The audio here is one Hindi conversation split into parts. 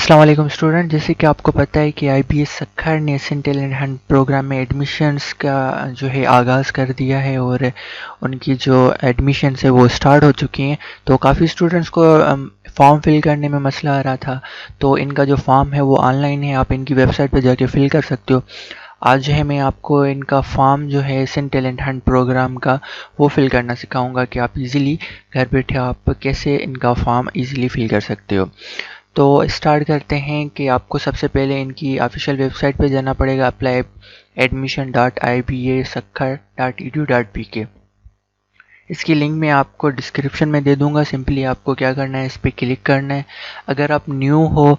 अस्सलाम वालेकुम स्टूडेंट। जैसे कि आपको पता है कि IBS Sukkur national talent hunt program में एडमिशन्स का जो है आगाज़ कर दिया है और उनकी जो एडमिशन्स है वो स्टार्ट हो चुकी हैं। तो काफ़ी स्टूडेंट्स को फॉर्म फिल करने में मसला आ रहा था। तो इनका जो फॉर्म है वो ऑनलाइन है, आप इनकी वेबसाइट पर जाके फिल कर सकते हो। आज जो है मैं आपको इनका फॉर्म जो है नेशनल टैलेंट हंट प्रोग्राम का वो फिल करना सिखाऊंगा कि आप इजीली घर बैठे आप कैसे इनका फॉर्म इजीली फिल कर सकते हो। तो स्टार्ट करते हैं कि आपको सबसे पहले इनकी ऑफिशियल वेबसाइट पे जाना पड़ेगा, apply.admission.ibasakkar.edu.pk। इसकी लिंक मैं आपको डिस्क्रिप्शन में दे दूंगा। सिंपली आपको क्या करना है, इस पर क्लिक करना है। अगर आप न्यू हो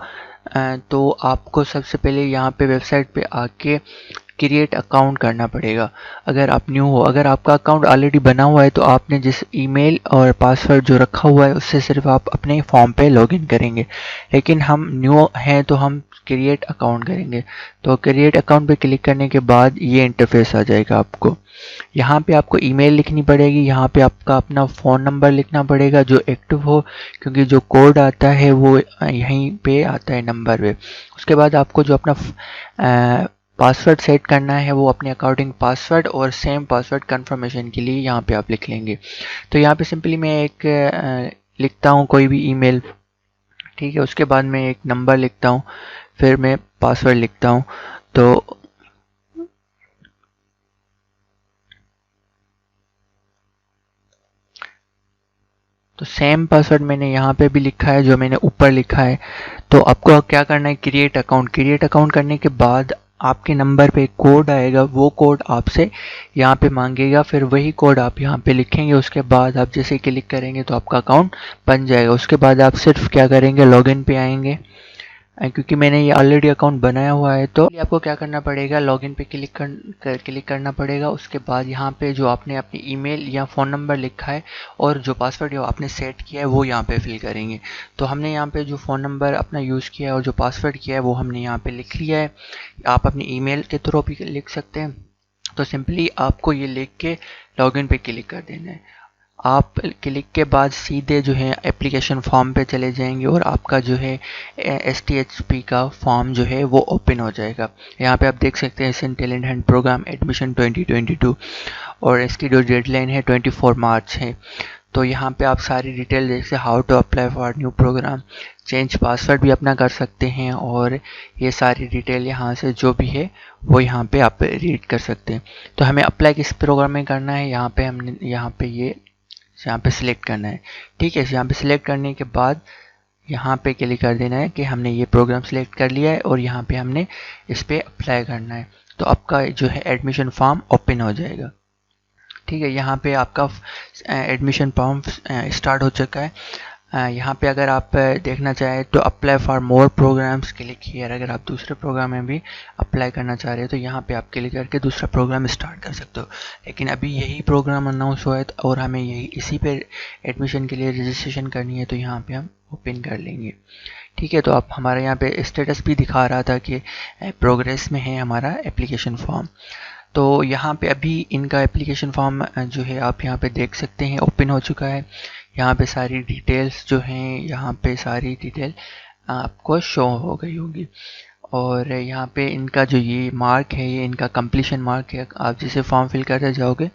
तो आपको सबसे पहले यहाँ पे वेबसाइट पे आके क्रिएट अकाउंट करना पड़ेगा। अगर आप न्यू हो, अगर आपका अकाउंट ऑलरेडी बना हुआ है तो आपने जिस ईमेल और पासवर्ड जो रखा हुआ है उससे सिर्फ आप अपने फॉर्म पे लॉगिन करेंगे। लेकिन हम न्यू हैं तो हम क्रिएट अकाउंट करेंगे। तो क्रिएट अकाउंट पे क्लिक करने के बाद ये इंटरफेस आ जाएगा आपको। यहाँ पे आपको ईमेल लिखनी पड़ेगी, यहाँ पे आपका अपना फ़ोन नंबर लिखना पड़ेगा जो एक्टिव हो, क्योंकि जो कोड आता है वो यहीं पे आता है नंबर पे। उसके बाद आपको जो अपना पासवर्ड सेट करना है वो अपने अकॉर्डिंग पासवर्ड और सेम पासवर्ड कंफर्मेशन के लिए यहाँ पे आप लिख लेंगे। तो यहाँ पे सिंपली मैं एक लिखता हूँ कोई भी ईमेल, ठीक है। उसके बाद मैं एक नंबर लिखता हूँ, फिर मैं पासवर्ड लिखता हूँ। तो सेम पासवर्ड मैंने यहाँ पे भी लिखा है जो मैंने ऊपर लिखा है। तो आपको क्या करना है, क्रिएट अकाउंट। क्रिएट अकाउंट करने के बाद आपके नंबर पे एक कोड आएगा, वो कोड आपसे यहाँ पे मांगेगा, फिर वही कोड आप यहाँ पे लिखेंगे। उसके बाद आप जैसे क्लिक करेंगे तो आपका अकाउंट बन जाएगा। उसके बाद आप सिर्फ क्या करेंगे, लॉगिन पे आएंगे। क्योंकि मैंने ये ऑलरेडी अकाउंट बनाया हुआ है तो आपको क्या करना पड़ेगा, लॉगिन पे क्लिक करना पड़ेगा। उसके बाद यहाँ पे जो आपने अपनी ईमेल या फ़ोन नंबर लिखा है और जो पासवर्ड है आपने सेट किया है वो यहाँ पे फिल करेंगे। तो हमने यहाँ पे जो फ़ोन नंबर अपना यूज़ किया है और जो पासवर्ड किया है वो हमने यहाँ पे लिख लिया है। आप अपनी ईमेल के थ्रू भी लिख सकते हैं। तो सिंपली आपको ये लिख के लॉगिन पे क्लिक कर देना है। आप क्लिक के बाद सीधे जो है एप्लीकेशन फॉर्म पे चले जाएंगे और आपका जो है STHP का फॉर्म जो है वो ओपन हो जाएगा। यहाँ पे आप देख सकते हैं national talent hunt program admission 2022 और इसकी जो डेडलाइन है 24 मार्च है। तो यहाँ पे आप सारी डिटेल जैसे how to apply for new program, change password भी अपना कर सकते हैं और ये सारी डिटेल यहाँ से जो भी है वो यहाँ पे आप रीड कर सकते हैं। तो हमें अप्लाई किस प्रोग्राम में करना है, यहाँ पे हमने यहाँ पे सिलेक्ट करना है, ठीक है। यहाँ पे सिलेक्ट करने के बाद यहाँ पे क्लिक कर देना है कि हमने ये प्रोग्राम सिलेक्ट कर लिया है और यहाँ पे हमने इस पर अप्लाई करना है। तो आपका जो है एडमिशन फॉर्म ओपन हो जाएगा, ठीक है। यहाँ पे आपका एडमिशन फॉर्म स्टार्ट हो चुका है। यहाँ पे अगर आप देखना चाहें तो apply for more programs click here. अगर आप दूसरे प्रोग्राम में भी अप्लाई करना चाह रहे हो तो यहाँ पे आप क्लिक करके दूसरा प्रोग्राम स्टार्ट कर सकते हो। लेकिन अभी यही प्रोग्राम अनाउंस हुआ है और हमें यही इसी पे एडमिशन के लिए रजिस्ट्रेशन करनी है, तो यहाँ पे हम ओपन कर लेंगे, ठीक है। तो आप हमारे यहाँ पे स्टेटस भी दिखा रहा था कि प्रोग्रेस में है हमारा एप्लीकेशन फॉर्म। तो यहाँ पे अभी इनका एप्लीकेशन फॉर्म जो है आप यहाँ पे देख सकते हैं ओपन हो चुका है। यहाँ पे सारी डिटेल्स जो हैं, यहाँ पे सारी डिटेल आपको शो हो गई होगी और यहाँ पे इनका जो ये मार्क है ये इनका कंप्लीशन मार्क है। आप जैसे फॉर्म फिल करते जाओगे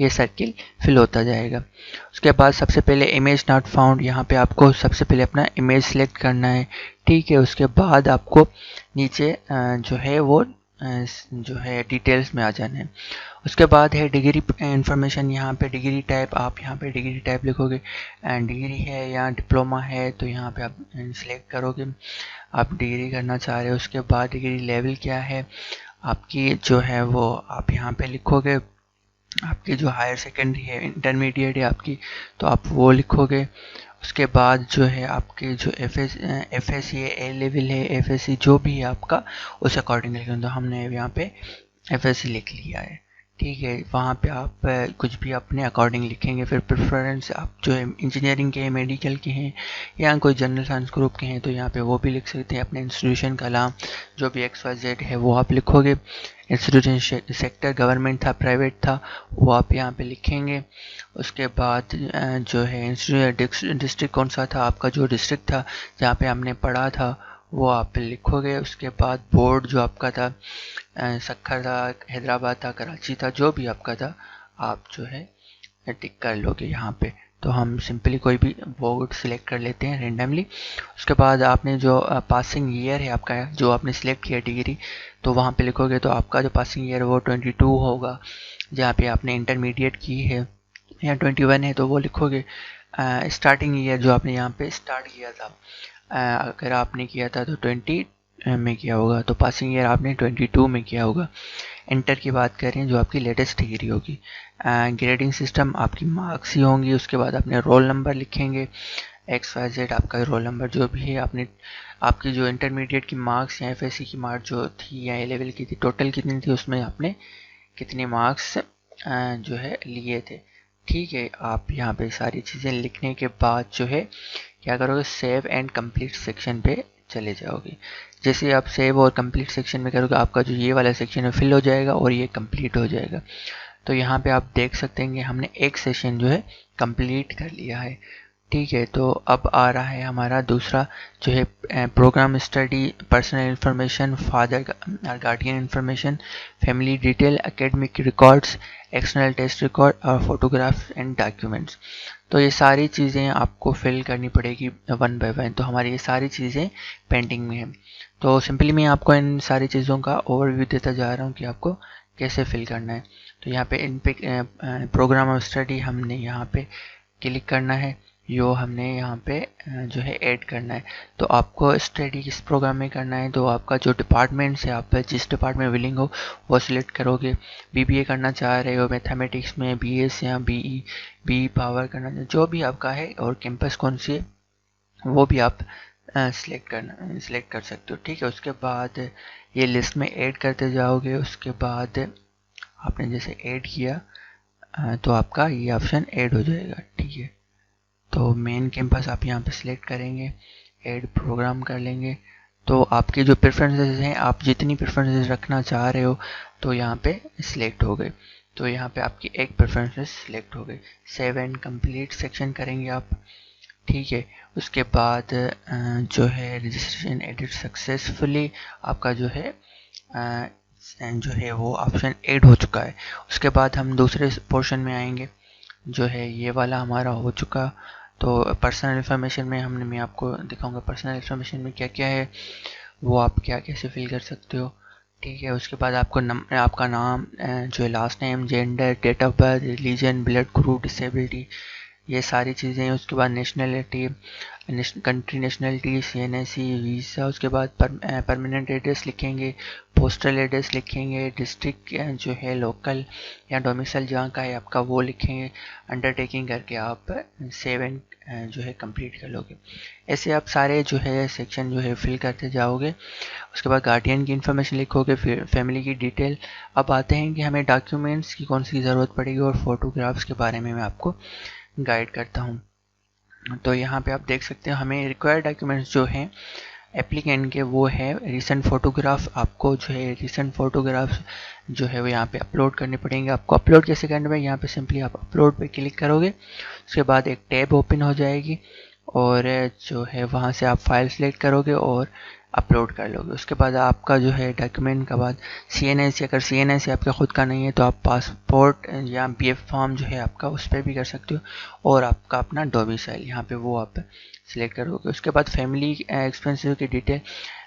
ये सर्किल फिल होता जाएगा। उसके बाद सबसे पहले इमेज नॉट फाउंड, यहाँ पे आपको सबसे पहले अपना इमेज सेलेक्ट करना है, ठीक है। उसके बाद आपको नीचे जो है वो जो है डिटेल्स में आ जाना है। उसके बाद है डिग्री इंफॉर्मेशन, यहाँ पे डिग्री टाइप, आप यहाँ पे डिग्री टाइप लिखोगे एंड डिग्री है या डिप्लोमा है तो यहाँ पे आप सिलेक्ट करोगे आप डिग्री करना चाह रहे हो। उसके बाद डिग्री लेवल क्या है आपकी जो है वो आप यहाँ पे लिखोगे। आपकी जो हायर सेकेंडरी है, इंटरमीडिएट है आपकी, तो आप वो लिखोगे। उसके बाद जो है आपके जो FSC है, ए लेवल है, FSC जो भी है आपका उस अकॉर्डिंग लिखेंगे। तो हमने यहाँ पे FSC लिख लिया है, ठीक है। वहाँ पे आप कुछ भी अपने अकॉर्डिंग लिखेंगे। फिर प्रेफरेंस आप जो है इंजीनियरिंग के हैं, मेडिकल के हैं या कोई जनरल साइंस ग्रुप के हैं तो यहाँ पे वो भी लिख सकते हैं। अपने इंस्टीट्यूशन का नाम जो भी XYZ है वो आप लिखोगे। इंस्टीट्यूशन सेक्टर गवर्नमेंट था, प्राइवेट था, वो आप यहाँ पे लिखेंगे। उसके बाद जो है इंस्टीट्यूट डिस्ट्रिक्ट कौन सा था आपका, जो डिस्ट्रिक्ट था जहाँ पे हमने पढ़ा था वो आप लिखोगे। उसके बाद बोर्ड जो आपका था, सक्खर था, हैदराबाद था, कराची था, जो भी आपका था, आप जो है टिक कर लोगे यहाँ पे। तो हम सिंपली कोई भी बोर्ड सिलेक्ट कर लेते हैं रेंडमली। उसके बाद आपने जो पासिंग ईयर है आपका, जो आपने सिलेक्ट किया डिग्री, तो वहाँ पे लिखोगे। तो आपका जो पासिंग ईयर वो 22 होगा, जहाँ पे आपने इंटरमीडिएट की है, या 21 है तो वो लिखोगे। स्टार्टिंग ईयर जो आपने यहाँ पे स्टार्ट किया था, अगर आपने किया था तो 20 में किया होगा, तो पासिंग ईयर आपने 22 में किया होगा। इंटर की बात करें जो आपकी लेटेस्ट डिग्री होगी। ग्रेडिंग सिस्टम आपकी मार्क्स ही होंगी। उसके बाद अपने रोल नंबर लिखेंगे, XYZ आपका रोल नंबर जो भी है। आपने आपकी जो इंटरमीडिएट की मार्क्स या FSC की मार्क्स जो थी या A लेवल की थी, टोटल कितनी थी, उसमें आपने कितने मार्क्स जो है लिए थे। ठीक है, आप यहाँ पे सारी चीज़ें लिखने के बाद जो है क्या करोगे, सेव एंड कंप्लीट सेक्शन पे चले जाओगे। जैसे आप सेव और कंप्लीट सेक्शन में करोगे, आपका जो ये वाला सेक्शन है फिल हो जाएगा और ये कंप्लीट हो जाएगा। तो यहाँ पे आप देख सकते हैं कि हमने एक सेशन जो है कंप्लीट कर लिया है। ठीक है, तो अब आ रहा है हमारा दूसरा जो है program study, personal information, father guardian information, family detail, academic records, external test record और फोटोग्राफ एंड डॉक्यूमेंट्स। तो ये सारी चीज़ें आपको फिल करनी पड़ेगी वन बाय वन। तो हमारी ये सारी चीज़ें पेंडिंग में हैं। तो सिंपली मैं आपको इन सारी चीज़ों का ओवरव्यू देता जा रहा हूँ कि आपको कैसे फिल करना है। तो यहाँ पे इन पे प्रोग्राम ऑफ स्टडी हमने यहाँ पे क्लिक करना है, यो हमने यहाँ पे जो है ऐड करना है। तो आपको स्टडी किस प्रोग्राम में करना है, तो आपका जो डिपार्टमेंट से आप जिस डिपार्टमेंट विलिंग हो वो सिलेक्ट करोगे। BBA करना चाह रहे हो मैथमेटिक्स में, BS या BE पावर करना, जो भी आपका है, और कैंपस कौन सी है वो भी आप सिलेक्ट कर सकते हो। ठीक है, उसके बाद ये लिस्ट में ऐड करते जाओगे। उसके बाद आपने जैसे ऐड किया तो आपका ये ऑप्शन ऐड हो जाएगा। ठीक है, तो मेन कैंपस आप यहाँ पे सिलेक्ट करेंगे, ऐड प्रोग्राम कर लेंगे। तो आपके जो प्रेफरेंसेस हैं, आप जितनी प्रेफरेंसेस रखना चाह रहे हो तो यहाँ पे सिलेक्ट हो गए। तो यहाँ पे आपकी एक प्रेफरेंसेस सिलेक्ट हो गई। सेव एंड कंप्लीट सेक्शन करेंगे आप। ठीक है, उसके बाद जो है रजिस्ट्रेशन एडिट सक्सेसफुली, आपका जो है वो ऑप्शन ऐड हो चुका है। उसके बाद हम दूसरे पोर्शन में आएंगे, जो है ये वाला हमारा हो चुका। तो पर्सनल इन्फॉर्मेशन में मैं आपको दिखाऊंगा पर्सनल इन्फॉर्मेशन में क्या क्या है, वो आप क्या कैसे फिल कर सकते हो। ठीक है, उसके बाद आपको आपका नाम, जो है last name, gender, date of birth, religion, blood group, disability, ये सारी चीज़ें हैं। उसके बाद nationality, country nationality, CNSE, visa. उसके बाद परमानेंट एड्रेस लिखेंगे, पोस्टल एड्रेस लिखेंगे, डिस्ट्रिक्ट जो है लोकल या डोमिसाइल जहाँ का है आपका वो लिखेंगे। अंडरटेकिंग करके आप सेव एंड जो है कंप्लीट कर लोगे। ऐसे आप सारे जो है सेक्शन जो है फिल करते जाओगे। उसके बाद गार्डियन की इन्फॉर्मेशन लिखोगे, फिर फैमिली की डिटेल। अब आते हैं कि हमें डॉक्यूमेंट्स की कौन सी ज़रूरत पड़ेगी, और फोटोग्राफ्स के बारे में मैं आपको गाइड करता हूँ। तो यहाँ पे आप देख सकते हो हमें रिक्वायर्ड डॉक्यूमेंट्स जो हैं एप्लीकेंट के, वो है रिसेंट फोटोग्राफ। आपको जो है रिसेंट फोटोग्राफ्स जो है वो यहाँ पे अपलोड करने पड़ेंगे। आपको अपलोड कैसे करना है, यहाँ पे सिंपली आप अपलोड पे क्लिक करोगे। उसके बाद एक टैब ओपन हो जाएगी, और जो है वहाँ से आप फाइल सेलेक्ट करोगे और अपलोड कर लोगे। उसके बाद आपका जो है डॉक्यूमेंट का बाद CNSE, अगर CNSE आपका खुद का नहीं है तो आप पासपोर्ट या BF फॉर्म जो है आपका उस पर भी कर सकते हो, और आपका अपना डोमिसाइल यहाँ पे वो आप सिलेक्ट करोगे। उसके बाद फैमिली एक्सपेंसिव की डिटेल,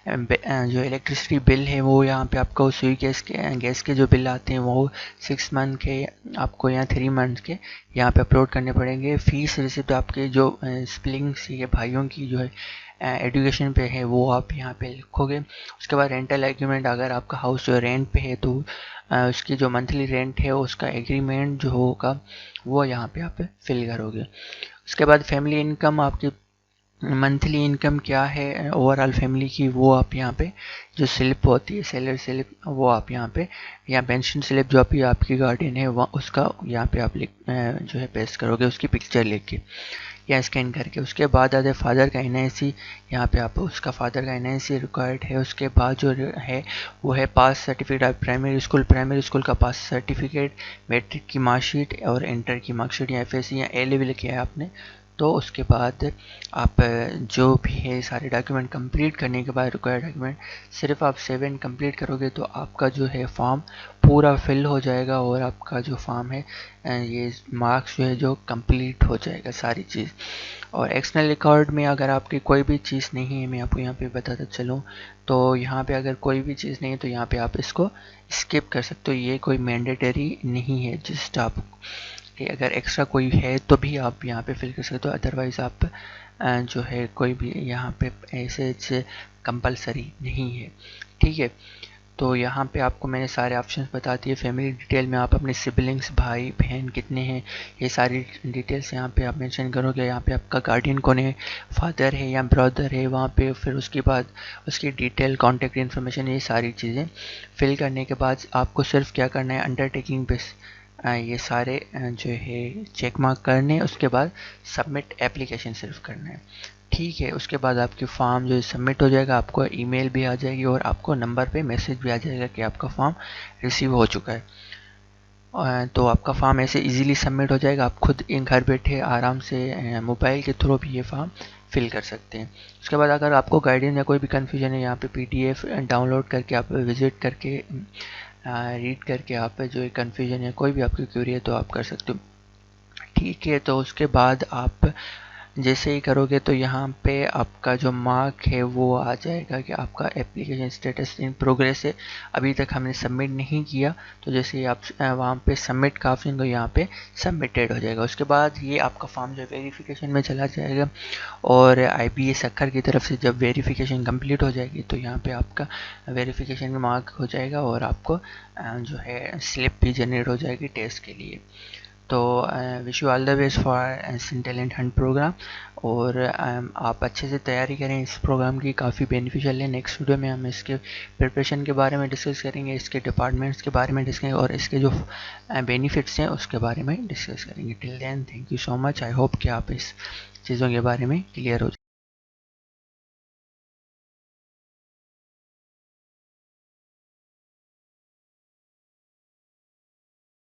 जो इलेक्ट्रिसिटी बिल है वो यहाँ पे आपको, सुई गैस के जो बिल आते हैं वो 6 मंथ के आपको या 3 मंथ के यहाँ पे अपलोड करने पड़ेंगे। फीस रिसिप्ट आपके जो सिबलिंग्स के भाइयों की जो है एजुकेशन पे है वो आप यहाँ पे लिखोगे। उसके बाद रेंटल एग्रीमेंट, अगर आपका हाउस जो रेंट पे है तो उसकी जो मंथली रेंट है उसका एग्रीमेंट जो होगा वो यहाँ पे आप फिल करोगे। उसके बाद फैमिली इनकम, आपकी मंथली इनकम क्या है ओवरऑल फैमिली की, वो आप यहाँ पे जो स्लिप होती है सैलरी स्लिप वो आप यहाँ पे, या पेंशन स्लिप जो आपकी गार्डियन है वह उसका यहाँ पे आप जो है पेस्ट करोगे, उसकी पिक्चर लेके या स्कैन करके। उसके बाद आते फादर का NIC, यहाँ पे आप उसका फादर का NIC रिक्वायर्ड है। उसके बाद जो है वो है पास सर्टिफिकेट, प्राइमरी स्कूल का पास सर्टिफिकेट, मैट्रिक की मार्कशीट और इंटर की मार्कशीट, या FSC या A लेवल किया है आपने तो उसके बाद आप जो भी है सारे डॉक्यूमेंट कंप्लीट करने के बाद रिक्वायर्ड डॉक्यूमेंट सिर्फ आप सेव एंड कंप्लीट करोगे तो आपका जो है फॉर्म पूरा फिल हो जाएगा और आपका जो फॉर्म है ये मार्क्स जो है जो कंप्लीट हो जाएगा सारी चीज़। और एक्सटर्नल रिकॉर्ड में अगर आपकी कोई भी चीज़ नहीं है, मैं आपको यहाँ पे बताता चलूँ तो यहाँ पे अगर कोई भी चीज़ नहीं है तो यहाँ पे आप इसको स्किप कर सकते हो, ये कोई मैंडेटरी नहीं है। जस्ट आप अगर एक्स्ट्रा कोई है तो भी आप यहाँ पे फिल कर सकते हो, अदरवाइज़ आप जो है कोई भी यहाँ पे ऐसे कंपलसरी नहीं है। ठीक है, तो यहाँ पे आपको मैंने सारे ऑप्शंस बता दिए। फैमिली डिटेल में आप अपने सिबलिंग्स भाई बहन कितने हैं ये सारी डिटेल्स यहाँ पे आप मेंशन करोगे। यहाँ पे आपका गार्डियन कौन है, फादर है या ब्रदर है वहाँ पे, फिर उसके बाद उसकी डिटेल कॉन्टेक्ट इन्फॉर्मेशन, ये सारी चीज़ें फिल करने के बाद आपको सिर्फ क्या करना है, अंडरटेकिंग पे ये सारे जो है चेक मार्क करने, उसके बाद सबमिट एप्लीकेशन सिर्फ करना है। ठीक है, उसके बाद आपकी फॉर्म जो सबमिट हो जाएगा, आपको ईमेल भी आ जाएगी और आपको नंबर पे मैसेज भी आ जाएगा कि आपका फॉर्म रिसीव हो चुका है। तो आपका फॉर्म ऐसे इजीली सबमिट हो जाएगा। आप खुद इन घर बैठे आराम से मोबाइल के थ्रू भी ये फॉर्म फिल कर सकते हैं। उसके बाद अगर आपको गाइडेंस या कोई भी कन्फ्यूजन है, यहाँ पे PDF डाउनलोड करके आप विजिट करके रीड करके आप जो कन्फ्यूजन है कोई भी आपकी क्वेरी है तो आप कर सकते हो। ठीक है, तो उसके बाद आप जैसे ही करोगे तो यहाँ पे आपका जो मार्क है वो आ जाएगा कि आपका एप्लीकेशन स्टेटस इन प्रोग्रेस है, अभी तक हमने सबमिट नहीं किया। तो जैसे ही आप वहाँ पे सबमिट का ऑप्शन को यहाँ पे सबमिटेड हो जाएगा। उसके बाद ये आपका फॉर्म जो वेरिफिकेशन में चला जाएगा और IBA अक्खर की तरफ से जब वेरिफिकेशन कंप्लीट हो जाएगी तो यहाँ पे आपका वेरिफिकेशन में मार्क हो जाएगा और आपको जो है स्लिप भी जनरेट हो जाएगी टेस्ट के लिए। तो wish you all the best for sin talent hunt program. और आप अच्छे से तैयारी करें इस प्रोग्राम की, काफ़ी बेनिफिशियल है। नेक्स्ट वीडियो में हम इसके प्रिपरेशन के बारे में डिस्कस करेंगे, इसके डिपार्टमेंट्स के बारे में डिस्कस करेंगे और इसके जो बेनिफिट्स हैं उसके बारे में डिस्कस करेंगे। Till then thank you so much. I hope कि आप इस चीज़ों के बारे में क्लियर हो